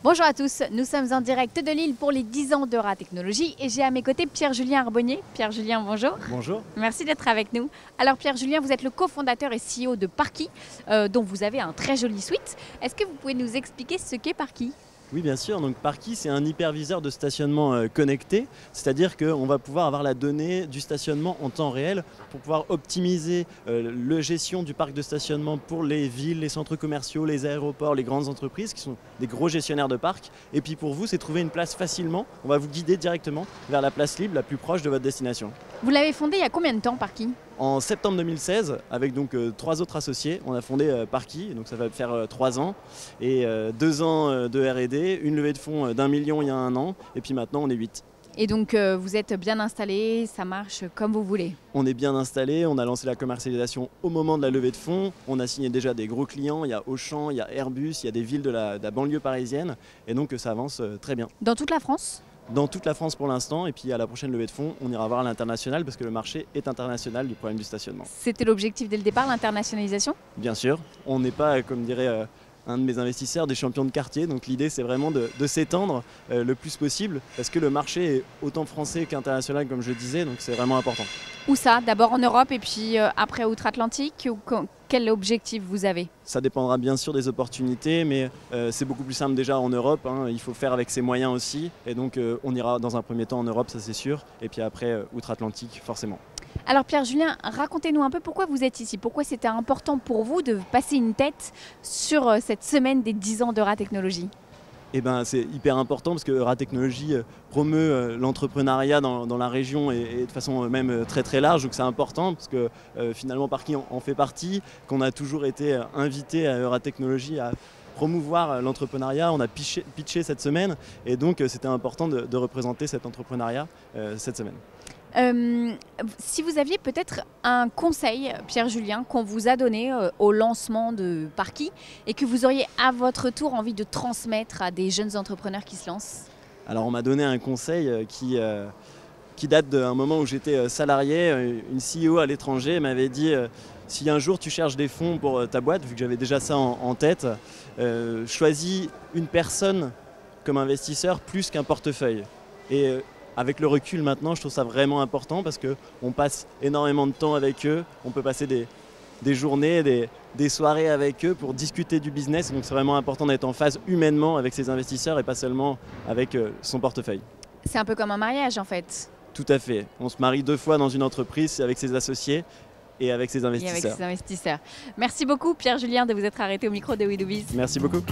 Bonjour à tous, nous sommes en direct de Lille pour les 10 ans d'Eura Technologies et j'ai à mes côtés Pierre-Julien Arbonnier. Pierre-Julien, bonjour. Bonjour. Merci d'être avec nous. Alors Pierre-Julien, vous êtes le cofondateur et CEO de Parky, dont vous avez un très joli suite. Est-ce que vous pouvez nous expliquer ce qu'est Parky ? Oui, bien sûr. Donc Parky, c'est un hyperviseur de stationnement connecté, c'est-à-dire qu'on va pouvoir avoir la donnée du stationnement en temps réel pour pouvoir optimiser la gestion du parc de stationnement pour les villes, les centres commerciaux, les aéroports, les grandes entreprises qui sont des gros gestionnaires de parc. Et puis pour vous, c'est trouver une place facilement. On va vous guider directement vers la place libre la plus proche de votre destination. Vous l'avez fondé il y a combien de temps, Parky ? En septembre 2016, avec donc 3 autres associés, on a fondé Parky, donc ça va faire 3 ans, et 2 ans de R&D, une levée de fonds d'1 million il y a 1 an, et puis maintenant on est 8. Et donc vous êtes bien installé, ça marche comme vous voulez ? On est bien installé, on a lancé la commercialisation au moment de la levée de fonds, on a signé déjà des gros clients, il y a Auchan, il y a Airbus, il y a des villes de la banlieue parisienne, et donc ça avance très bien. Dans toute la France ? Dans toute la France pour l'instant, et puis à la prochaine levée de fonds, on ira voir à l'international parce que le marché est international du problème du stationnement. C'était l'objectif dès le départ, l'internationalisation ? Bien sûr, on n'est pas, comme dirait un de mes investisseurs, des champions de quartier, donc l'idée c'est vraiment de s'étendre le plus possible parce que le marché est autant français qu'international comme je disais, donc c'est vraiment important. Où ça ? D'abord en Europe et puis après outre-Atlantique ou quel objectif vous avez ? Ça dépendra bien sûr des opportunités, mais c'est beaucoup plus simple déjà en Europe, hein, il faut faire avec ses moyens aussi, et donc on ira dans un premier temps en Europe, ça c'est sûr, et puis après outre-Atlantique forcément. Alors Pierre-Julien, racontez-nous un peu pourquoi vous êtes ici, pourquoi c'était important pour vous de passer une tête sur cette semaine des 10 ans d'Eura Technologies ? Eh ben, c'est hyper important parce que Eura Technologies promeut l'entrepreneuriat dans la région et de façon même très très large, donc c'est important parce que finalement Parky en fait partie, qu'on a toujours été invité à Eura Technologies à promouvoir l'entrepreneuriat, on a pitché cette semaine et donc c'était important de représenter cet entrepreneuriat cette semaine. Si vous aviez peut-être un conseil, Pierre-Julien, qu'on vous a donné au lancement de Parky et que vous auriez à votre tour envie de transmettre à des jeunes entrepreneurs qui se lancent ? Alors on m'a donné un conseil qui date d'un moment où j'étais salarié. Une CEO à l'étranger m'avait dit si un jour tu cherches des fonds pour ta boîte, vu que j'avais déjà ça en tête, choisis une personne comme investisseur plus qu'un portefeuille. Et avec le recul maintenant, je trouve ça vraiment important parce qu'on passe énormément de temps avec eux, on peut passer des journées, des soirées avec eux pour discuter du business. Donc c'est vraiment important d'être en phase humainement avec ses investisseurs et pas seulement avec son portefeuille. C'est un peu comme un mariage en fait. Tout à fait. On se marie 2 fois dans une entreprise avec ses associés et avec ses investisseurs. Merci beaucoup Pierre-Julien de vous être arrêté au micro de We Do Biz. Merci beaucoup.